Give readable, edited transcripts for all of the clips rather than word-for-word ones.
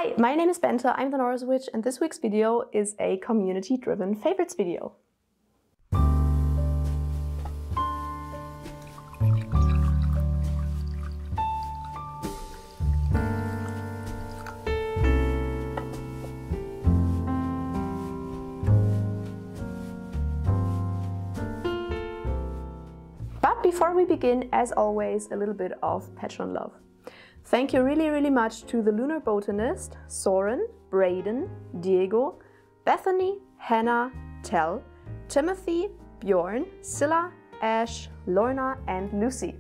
Hi, my name is Bente, I'm the Norse Witch, and this week's video is a community-driven favorites video. But before we begin, as always, a little bit of Patron love. Thank you really much to the Lunar Botanist, Soren, Braden, Diego, Bethany, Hannah, Tel, Timothy, Bjorn, Scylla, Ash, Lorna and Lucy.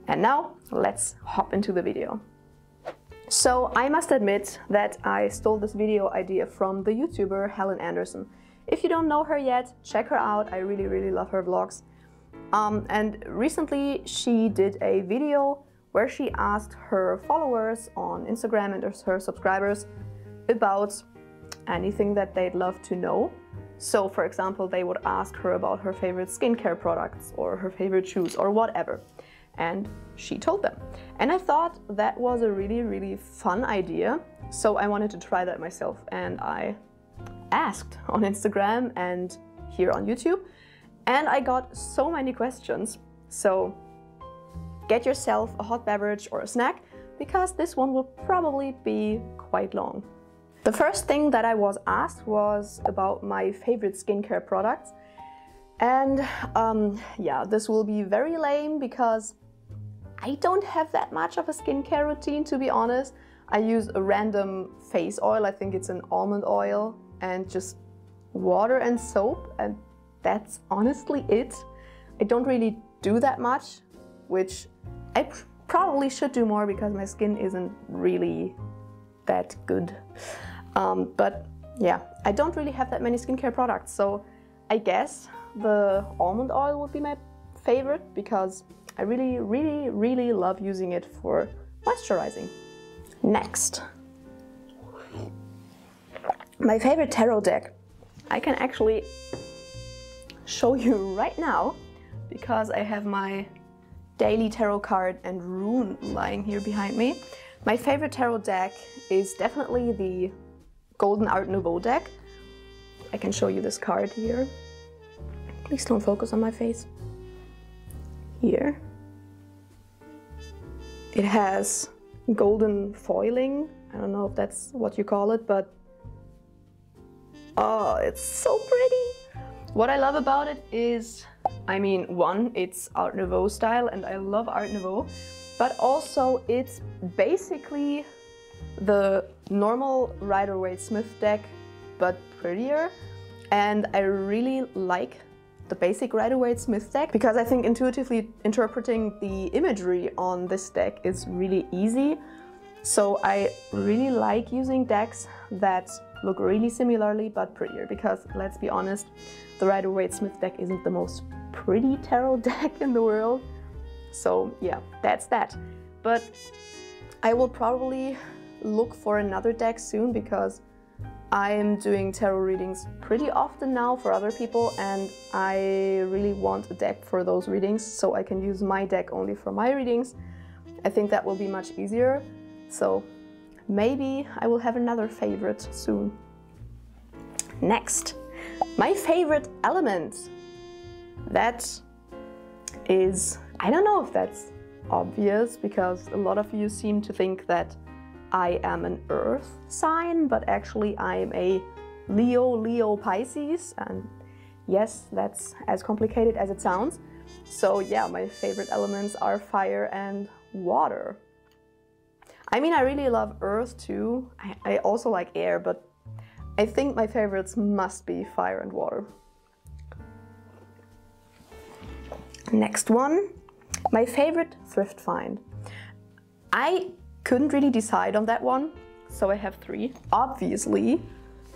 And now let's hop into the video. So I must admit that I stole this video idea from the YouTuber Helen Anderson. If you don't know her yet, check her out, I really love her vlogs. And recently she did a video where she asked her followers on Instagram and her subscribers about anything that they'd love to know. So for example, they would ask her about her favorite skincare products or her favorite shoes or whatever. And she told them. And I thought that was a really fun idea. So I wanted to try that myself. And I asked on Instagram and here on YouTube. And I got so many questions. So get yourself a hot beverage or a snack, because this one will probably be quite long. The first thing that I was asked was about my favorite skincare products. And yeah, this will be very lame because I don't have that much of a skincare routine, to be honest. I use a random face oil, I think it's an almond oil, and just water and soap, and that's honestly it. I don't really do that much, which I probably should do more because my skin isn't really that good. But yeah, I don't really have that many skincare products, so I guess the almond oil would be my favorite because I really love using it for moisturizing. Next, my favorite tarot deck. I can actually show you right now because I have my daily tarot card and rune lying here behind me. My favorite tarot deck is definitely the Golden Art Nouveau deck. I can show you this card here. Please don't focus on my face. Here. It has golden foiling. I don't know if that's what you call it, but oh, it's so pretty. What I love about it is, I mean, one, it's Art Nouveau style and I love Art Nouveau, but also it's basically the normal Rider-Waite-Smith deck, but prettier. And I really like the basic Rider-Waite-Smith deck because I think intuitively interpreting the imagery on this deck is really easy. So I really like using decks that look really similarly but prettier, because let's be honest, the Rider-Waite-Smith deck isn't the most pretty tarot deck in the world. So yeah, that's that. But I will probably look for another deck soon because I am doing tarot readings pretty often now for other people, and I really want a deck for those readings so I can use my deck only for my readings. I think that will be much easier. So maybe I will have another favorite soon. Next, my favorite element. That is, I don't know if that's obvious because a lot of you seem to think that I am an earth sign, but actually I am a Leo Pisces, and yes, that's as complicated as it sounds. So yeah, my favorite elements are fire and water. I mean, I really love earth too. I also like air, but I think my favorites must be fire and water. Next one, my favorite thrift find. I couldn't really decide on that one, so I have three. Obviously,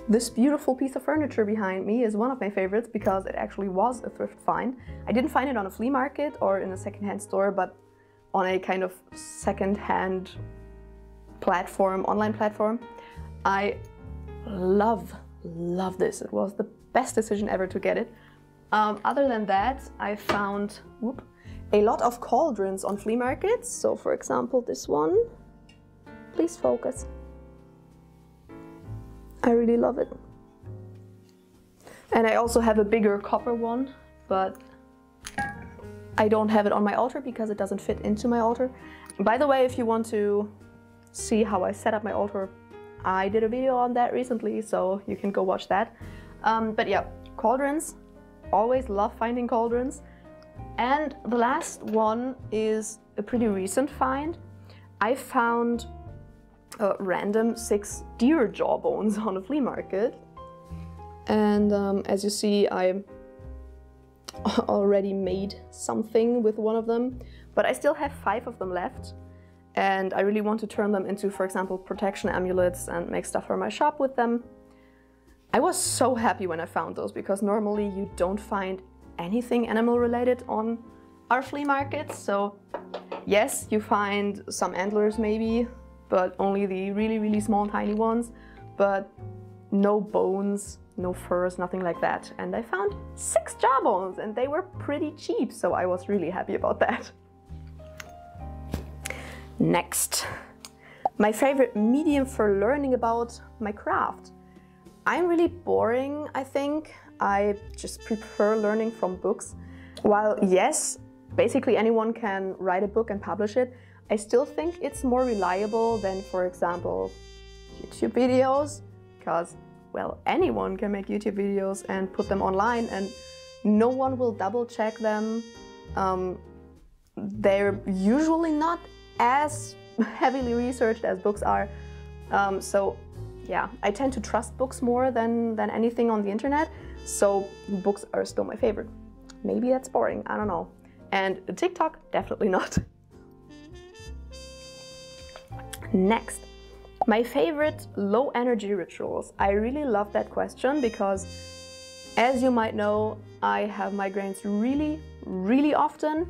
this beautiful piece of furniture behind me is one of my favorites because it actually was a thrift find. I didn't find it on a flea market or in a secondhand store, but on a kind of secondhand platform, online platform. I love this. It was the best decision ever to get it. Other than that, I found a lot of cauldrons on flea markets. So for example, this one, please focus. I really love it. And I also have a bigger copper one, but I don't have it on my altar because it doesn't fit into my altar. By the way, if you want to see how I set up my altar, I did a video on that recently, so you can go watch that. But yeah, cauldrons. Always love finding cauldrons. And the last one is a pretty recent find. I found random 6 deer jawbones on a flea market. And as you see, I already made something with one of them, but I still have 5 of them left. And I really want to turn them into, for example, protection amulets and make stuff for my shop with them. I was so happy when I found those, because normally you don't find anything animal related on our flea markets. So yes, you find some antlers maybe, but only the really, really small tiny ones, but no bones, no furs, nothing like that. And I found 6 jawbones and they were pretty cheap, so I was really happy about that. Next, my favorite medium for learning about my craft. I'm really boring, I think. I just prefer learning from books. While yes, basically anyone can write a book and publish it, I still think it's more reliable than, for example, YouTube videos, because, well, anyone can make YouTube videos and put them online and no one will double check them. They're usually not as heavily researched as books are. So yeah, I tend to trust books more than anything on the internet. So books are still my favorite. Maybe that's boring, I don't know. And TikTok, definitely not. Next, my favorite low energy rituals. I really love that question because, as you might know, I have migraines really, really often.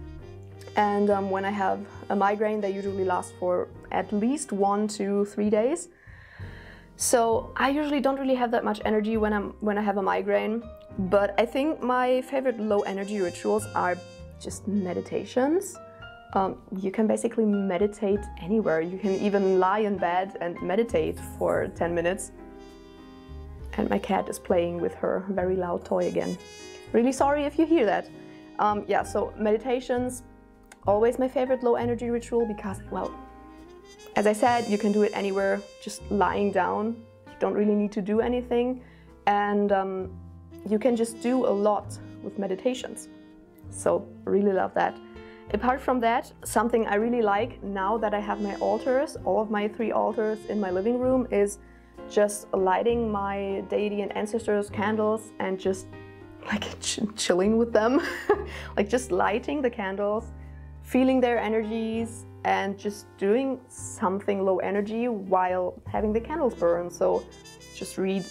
And when I have a migraine, they usually last for at least 1 to 3 days. So I usually don't really have that much energy when I have a migraine. But I think my favorite low energy rituals are just meditations. You can basically meditate anywhere. You can even lie in bed and meditate for 10 minutes. And my cat is playing with her very loud toy again. Really sorry if you hear that. Yeah, so meditations, always my favorite low energy ritual because, well, as I said, you can do it anywhere, just lying down. You don't really need to do anything. And you can just do a lot with meditations. So really love that. Apart from that, something I really like now that I have my altars, all of my 3 altars in my living room, is just lighting my deity and ancestors candles and just like chilling with them. Like just lighting the candles, feeling their energies, and just doing something low energy while having the candles burn. So just read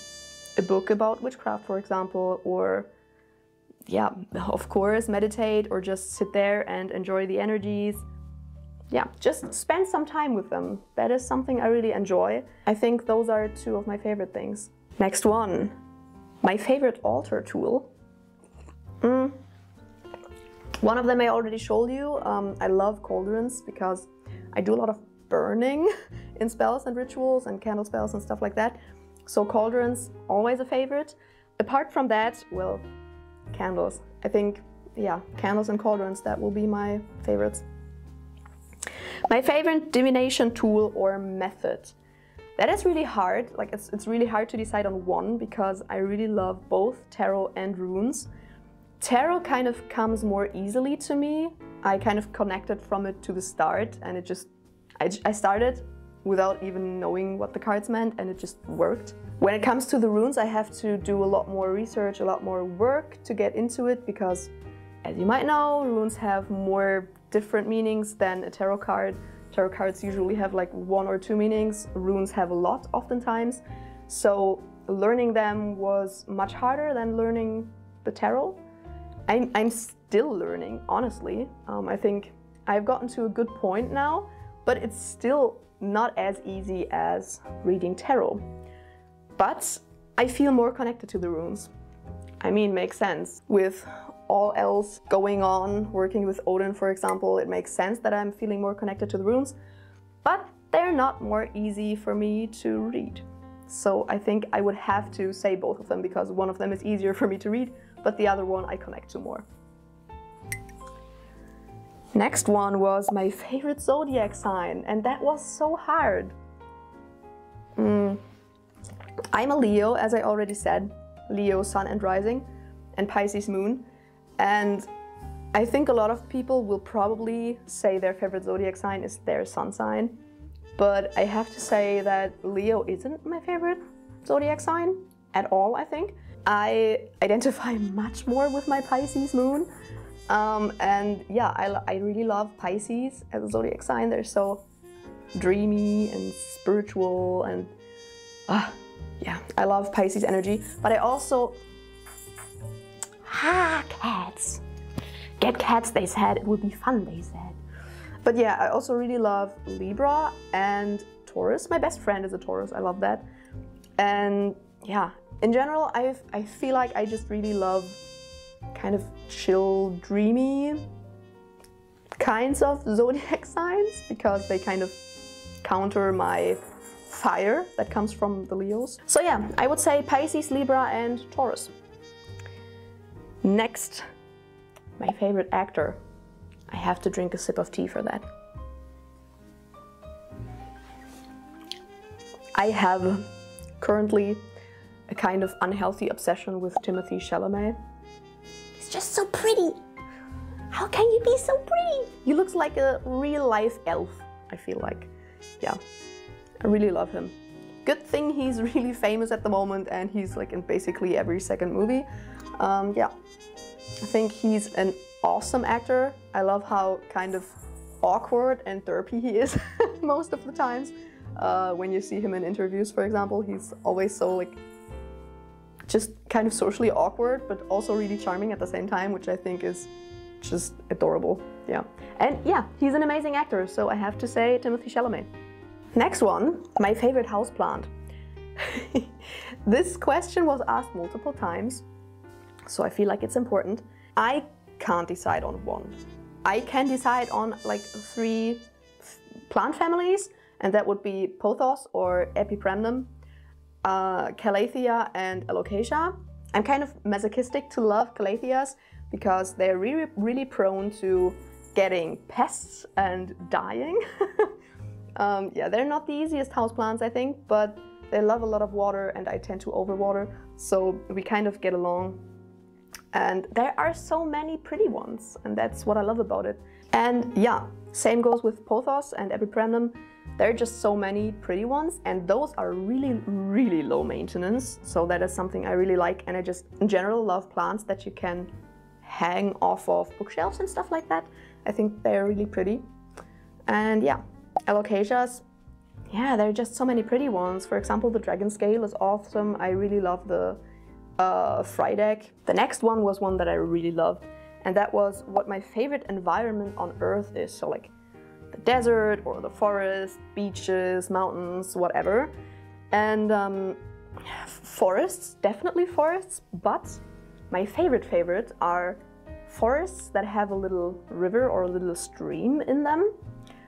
a book about witchcraft, for example, or yeah, of course, meditate, or just sit there and enjoy the energies. Yeah, just spend some time with them. That is something I really enjoy. I think those are 2 of my favorite things. Next one, my favorite altar tool. One of them I already showed you. I love cauldrons because I do a lot of burning in spells and rituals and candle spells and stuff like that. So cauldrons, always a favorite. Apart from that, well, candles. I think, yeah, candles and cauldrons, that will be my favorites. My favorite divination tool or method. That is really hard. Like it's really hard to decide on one because I really love both tarot and runes. Tarot kind of comes more easily to me. I kind of connected from it to the start, and it just, I started without even knowing what the cards meant, and it just worked. When it comes to the runes, I have to do a lot more research, a lot more work to get into it, because as you might know, runes have more different meanings than a tarot card. Tarot cards usually have like 1 or 2 meanings. Runes have a lot oftentimes. So learning them was much harder than learning the tarot. I'm still learning, honestly. I think I've gotten to a good point now, but it's still not as easy as reading tarot. But I feel more connected to the runes. I mean, makes sense. With all else going on, working with Odin, for example, it makes sense that I'm feeling more connected to the runes, but they're not more easy for me to read. So I think I would have to say both of them because one of them is easier for me to read, but the other one I connect to more. Next one was my favorite zodiac sign, and that was so hard. I'm a Leo, as I already said. Leo sun and rising, and Pisces moon. And I think a lot of people will probably say their favorite zodiac sign is their sun sign. But I have to say that Leo isn't my favorite zodiac sign at all, I think. I identify much more with my Pisces moon. And yeah, I really love Pisces as a zodiac sign. They're so dreamy and spiritual and yeah, I love Pisces energy. But I also... cats! Get cats, they said. It would be fun, they said. But yeah, I also really love Libra and Taurus. My best friend is a Taurus, I love that. And yeah, in general, I feel like I just really love kind of chill, dreamy kinds of zodiac signs because they kind of counter my fire that comes from the Leos. So yeah, I would say Pisces, Libra and Taurus. Next, my favorite actor. I have to drink a sip of tea for that. I have currently a kind of unhealthy obsession with Timothée Chalamet. He's just so pretty. How can you be so pretty? He looks like a real life elf, I feel like. Yeah, I really love him. Good thing he's really famous at the moment and he's like in basically every second movie. Yeah, I think he's an awesome actor. I love how kind of awkward and derpy he is most of the times. When you see him in interviews, for example, he's always so like just kind of socially awkward, but also really charming at the same time, which I think is just adorable. Yeah, and yeah, he's an amazing actor, so I have to say Timothée Chalamet. Next one, my favorite houseplant. This question was asked multiple times, so I feel like it's important. I can't decide on one. I can decide on like 3 plant families, and that would be Pothos or Epipremnum, Calathea and Alocasia. I'm kind of masochistic to love Calatheas because they're really prone to getting pests and dying. Yeah, they're not the easiest houseplants, I think, but they love a lot of water and I tend to overwater, so we kind of get along. And there are so many pretty ones, and that's what I love about it. And yeah, same goes with Pothos and Epipremnum. There are just so many pretty ones, and those are really low maintenance, so that is something I really like. And I just in general love plants that you can hang off of bookshelves and stuff like that. I think they're really pretty. And yeah, Alocasias, yeah, there are just so many pretty ones. For example, the dragon scale is awesome. I really love the Frydek. The next one was one that I really loved, and that was what my favorite environment on Earth is. So like the desert or the forest, beaches, mountains, whatever. And forests, definitely forests, but my favorite are forests that have a little river or a little stream in them.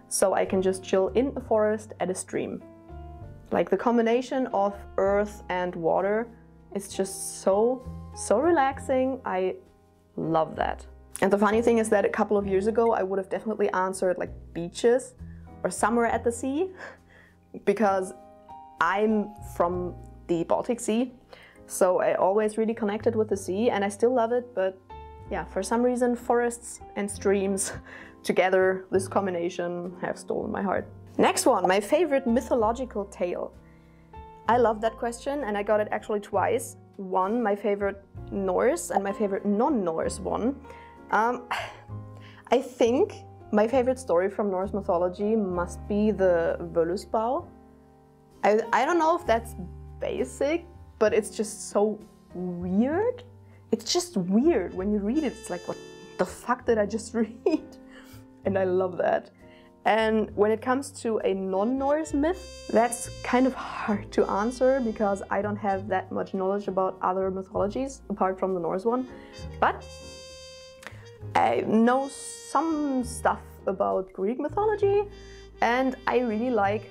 So I can just chill in a forest at a stream. Like the combination of earth and water is just so relaxing. I love that. And the funny thing is that a couple of years ago I would have definitely answered like beaches or somewhere at the sea because I'm from the Baltic Sea, so I always really connected with the sea and I still love it, but yeah, for some reason forests and streams together, this combination, have stolen my heart. Next one, my favorite mythological tale. I love that question and I got it actually twice. One, my favorite Norse and my favorite non-Norse one. I think my favorite story from Norse mythology must be the Völuspá. I don't know if that's basic, but it's just so weird. It's just weird when you read it. It's like, what the fuck did I just read? And I love that. And when it comes to a non-Norse myth, that's kind of hard to answer because I don't have that much knowledge about other mythologies apart from the Norse one. But I know some stuff about Greek mythology, and I really like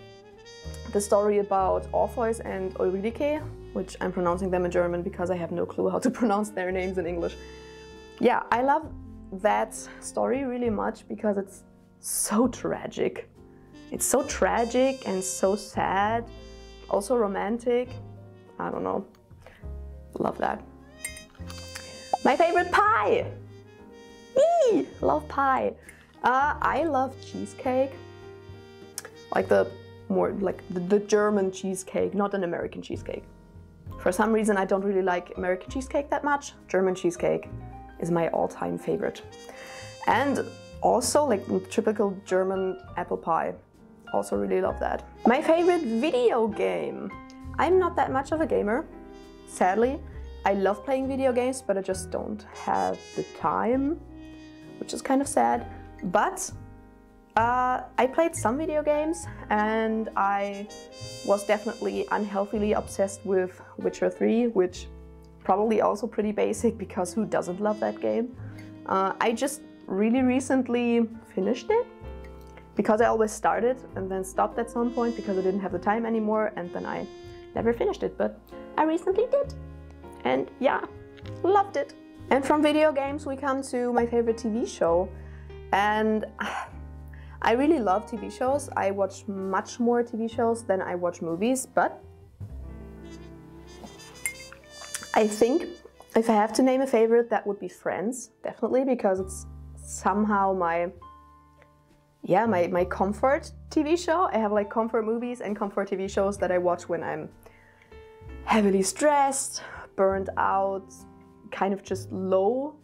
the story about Orpheus and Eurydike, which I'm pronouncing them in German because I have no clue how to pronounce their names in English. Yeah, I love that story really much because it's so tragic. It's so tragic and so sad, also romantic. I don't know. Love that. My favorite pie! Eee! Love pie. I love cheesecake. Like the German cheesecake, not an American cheesecake. For some reason I don't really like American cheesecake that much. German cheesecake is my all-time favorite. And also like the typical German apple pie. Also really love that. My favorite video game. I'm not that much of a gamer, sadly. I love playing video games, but I just don't have the time, which is kind of sad. But I played some video games and I was definitely unhealthily obsessed with Witcher 3, which probably also pretty basic because who doesn't love that game? I just really recently finished it because I always started and then stopped at some point because I didn't have the time anymore, and then I never finished it, but I recently did. And yeah, loved it. And from video games we come to my favorite TV show. And I really love TV shows. I watch much more TV shows than I watch movies, but I think if I have to name a favorite, that would be Friends, definitely, because it's somehow my comfort TV show. I have like comfort movies and comfort TV shows that I watch when I'm heavily stressed, burned out, kind of just low,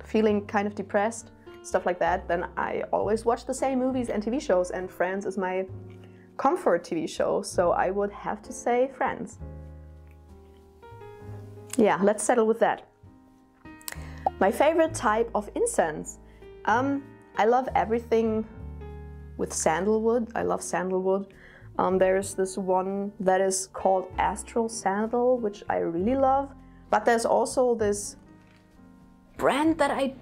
feeling kind of depressed, stuff like that. Then I always watch the same movies and TV shows, and Friends is my comfort TV show, so I would have to say Friends. Yeah, let's settle with that. My favorite type of incense. I love everything with sandalwood. I love sandalwood. There's this one that is called Astral Sandal, which I really love. But there's also this brand that I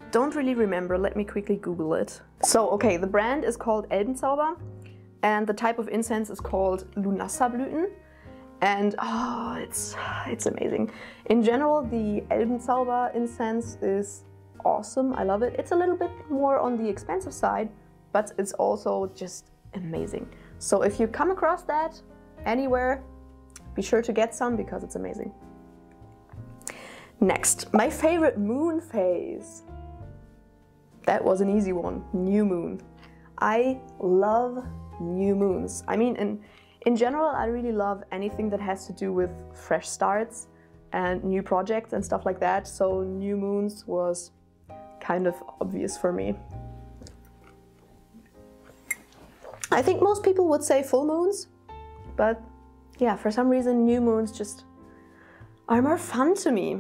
don't really remember. Let me quickly Google it. So, okay, the brand is called Elbenzauber, and the type of incense is called Lunassablüten. And oh, it's amazing. In general, the Elbenzauber incense is awesome. I love it. It's a little bit more on the expensive side, but it's also just amazing. So if you come across that anywhere, be sure to get some because it's amazing. Next, my favorite moon phase. That was an easy one, new moon. I love new moons. I mean, in general, I really love anything that has to do with fresh starts and new projects and stuff like that. So new moons was kind of obvious for me. I think most people would say full moons, but yeah, for some reason new moons just are more fun to me.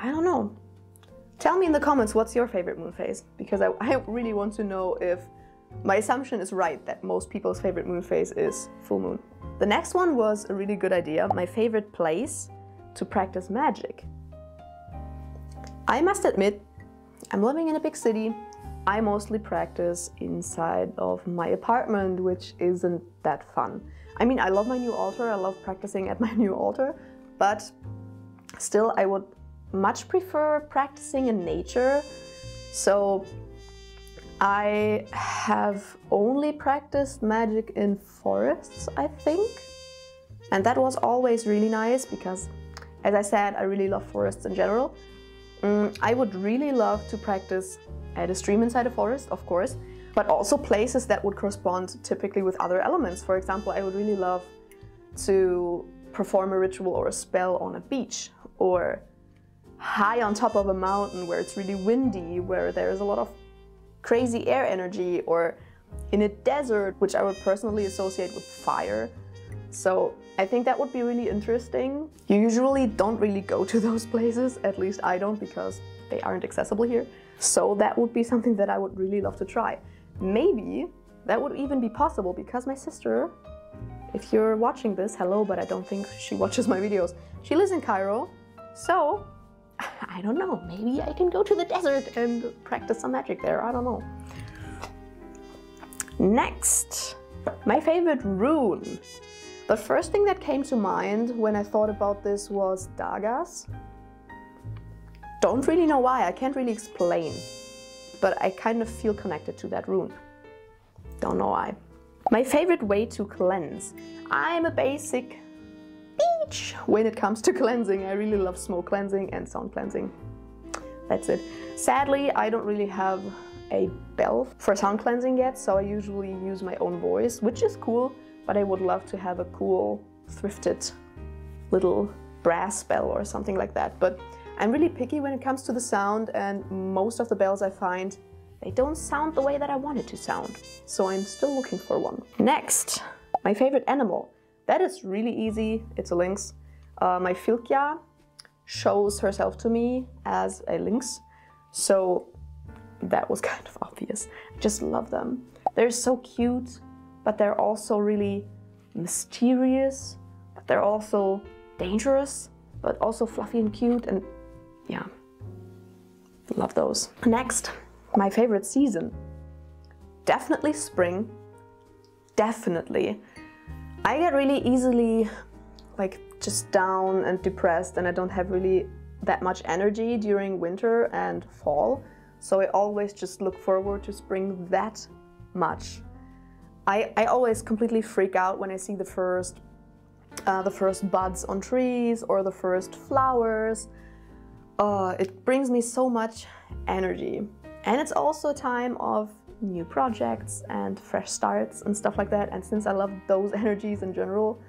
I don't know. Tell me in the comments what's your favorite moon phase, because I really want to know if my assumption is right that most people's favorite moon phase is full moon. The next one was a really good idea. My favorite place to practice magic. I must admit, I'm living in a big city. I mostly practice inside of my apartment, which isn't that fun. I mean, I love my new altar. I love practicing at my new altar, but still I would much prefer practicing in nature. So I have only practiced magic in forests, I think. And that was always really nice because, as I said, I really love forests in general. I would really love to practice at a stream inside a forest, of course, but also places that would correspond typically with other elements. For example, I would really love to perform a ritual or a spell on a beach, or high on top of a mountain where it's really windy, where there's a lot of crazy air energy, or in a desert, which I would personally associate with fire. So I think that would be really interesting. You usually don't really go to those places, at least I don't, because they aren't accessible here. So that would be something that I would really love to try. Maybe that would even be possible because my sister, if you're watching this, hello, but I don't think she watches my videos. She lives in Cairo, so I don't know, maybe I can go to the desert and practice some magic there, I don't know. Next, my favorite rune. The first thing that came to mind when I thought about this was daggers. Don't really know why, I can't really explain, but I kind of feel connected to that rune. Don't know why. My favorite way to cleanse. I'm a basic bitch when it comes to cleansing. I really love smoke cleansing and sound cleansing. That's it. Sadly, I don't really have a bell for sound cleansing yet, so I usually use my own voice, which is cool, but I would love to have a cool, thrifted little brass bell or something like that. But I'm really picky when it comes to the sound, and most of the bells I find, they don't sound the way that I want it to sound. So I'm still looking for one. Next, my favorite animal. That is really easy, it's a lynx. My Filkja shows herself to me as a lynx, so that was kind of obvious. I just love them. They're so cute, but they're also really mysterious, but they're also dangerous, but also fluffy and cute, and yeah, love those. Next, my favorite season. Definitely spring, definitely. I get really easily like just down and depressed, and I don't have really that much energy during winter and fall. So I always just look forward to spring that much. I always completely freak out when I see the first buds on trees or the first flowers. It brings me so much energy. And it's also a time of new projects and fresh starts and stuff like that. And since I love those energies in general,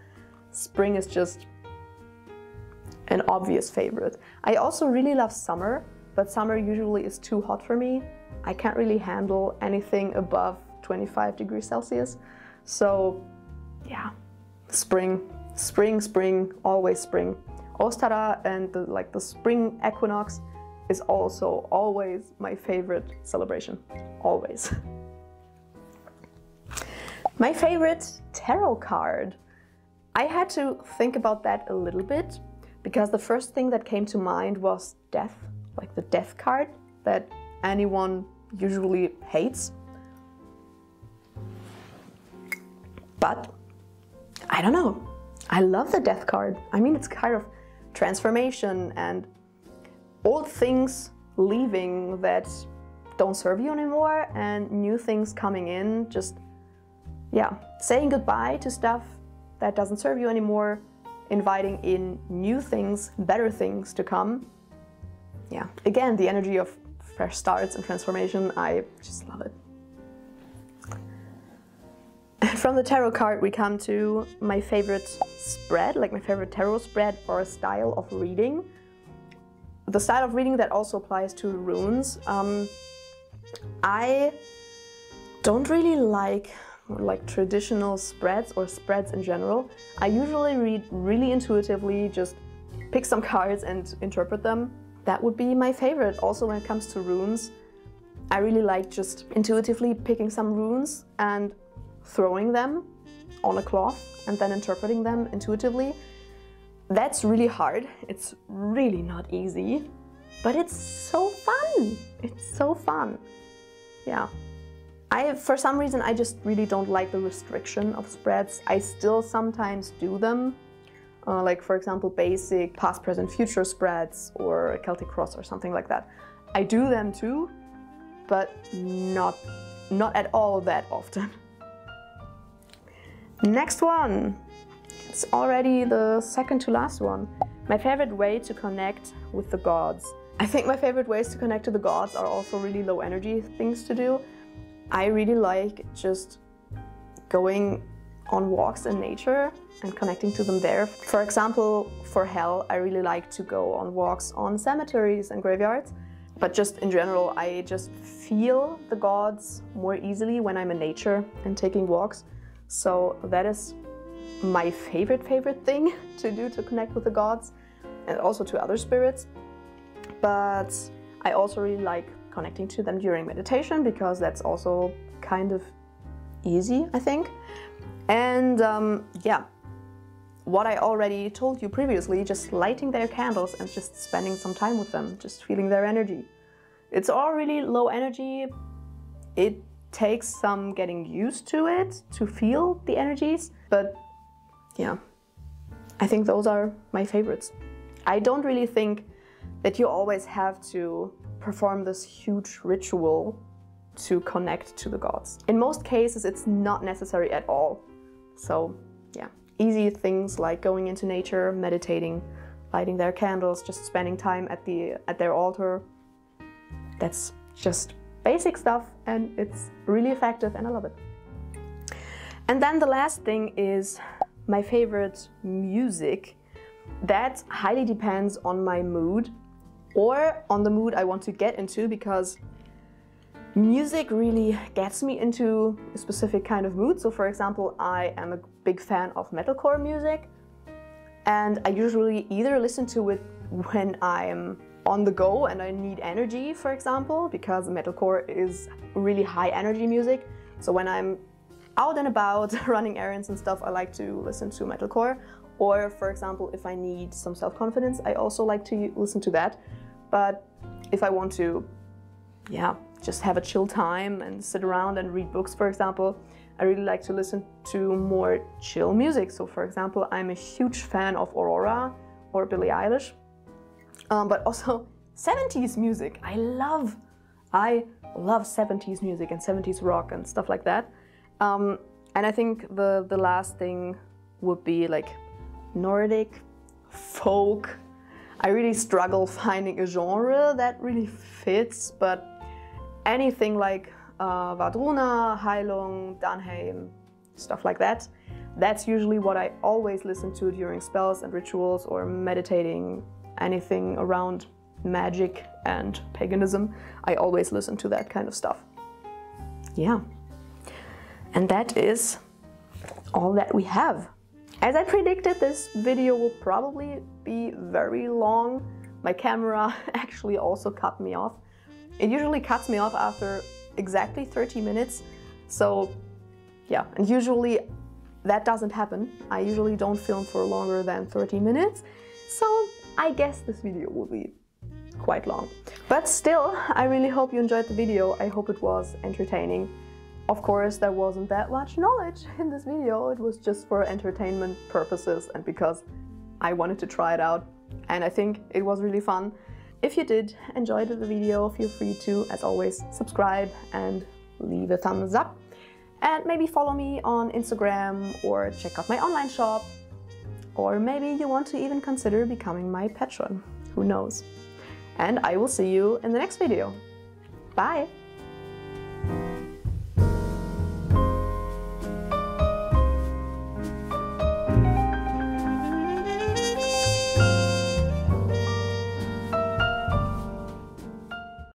spring is just an obvious favorite. I also really love summer, but summer usually is too hot for me. I can't really handle anything above 25 degrees Celsius. So yeah, spring, always spring. Ostara and the spring equinox is also always my favorite celebration, always. My favorite tarot card. I had to think about that a little bit because the first thing that came to mind was death, like the death card that anyone usually hates. But I don't know, I love the death card. I mean, it's kind of transformation and old things leaving that don't serve you anymore and new things coming in, just, yeah, saying goodbye to stuff that doesn't serve you anymore, inviting in new things, better things to come. Yeah, again, the energy of fresh starts and transformation, I just love it. From the tarot card we come to my favorite spread, like my favorite tarot spread or style of reading. The style of reading that also applies to runes. I don't really like traditional spreads or spreads in general. I usually read really intuitively, just pick some cards and interpret them. That would be my favorite. Also when it comes to runes, I really like just intuitively picking some runes and throwing them on a cloth and then interpreting them intuitively. That's really hard. It's really not easy, but it's so fun. It's so fun. Yeah. For some reason, I just really don't like the restriction of spreads. I still sometimes do them, like for example, basic past, present, future spreads or a Celtic cross or something like that. I do them too, but not at all that often. Next one. It's already the second to last one. My favorite way to connect with the gods. I think my favorite ways to connect to the gods are also really low energy things to do. I really like just going on walks in nature and connecting to them there. For example, for hell, I really like to go on walks on cemeteries and graveyards. But just in general, I just feel the gods more easily when I'm in nature and taking walks. So that is my favorite thing to do to connect with the gods and also to other spirits. But I also really like connecting to them during meditation because that's also kind of easy, I think. And yeah, what I already told you previously, just lighting their candles and just spending some time with them, just feeling their energy. It's all really low energy. It takes some getting used to it to feel the energies, but yeah, I think those are my favorites. I don't really think that you always have to perform this huge ritual to connect to the gods. In most cases, it's not necessary at all. So yeah, easy things like going into nature, meditating, lighting their candles, just spending time at their altar. That's just basic stuff, and it's really effective, and I love it. And then the last thing is my favorite music. That highly depends on my mood or on the mood I want to get into, because music really gets me into a specific kind of mood. So for example, I am a big fan of metalcore music, and I usually either listen to it when I'm on the go and I need energy, for example, because metalcore is really high energy music. So when I'm out and about running errands and stuff, I like to listen to metalcore. Or for example, if I need some self-confidence, I also like to listen to that. But if I want to, yeah, just have a chill time and sit around and read books, for example, I really like to listen to more chill music. So for example, I'm a huge fan of Aurora or Billie Eilish, but also 70s music. I love 70s music and 70s rock and stuff like that. And I think the last thing would be like Nordic folk. I really struggle finding a genre that really fits, but anything like Vadruna, Heilung, Danheim, stuff like that. That's usually what I always listen to during spells and rituals or meditating, anything around magic and paganism. I always listen to that kind of stuff. Yeah. And that is all that we have. As I predicted, this video will probably be very long. My camera actually also cut me off. It usually cuts me off after exactly 30 minutes. So yeah, and usually that doesn't happen. I usually don't film for longer than 30 minutes. So I guess this video will be quite long. But still, I really hope you enjoyed the video. I hope it was entertaining. Of course, there wasn't that much knowledge in this video. It was just for entertainment purposes and because I wanted to try it out. And I think it was really fun. If you did enjoy the video, feel free to, as always, subscribe and leave a thumbs up. And maybe follow me on Instagram or check out my online shop. Or maybe you want to even consider becoming my patron. Who knows? And I will see you in the next video. Bye!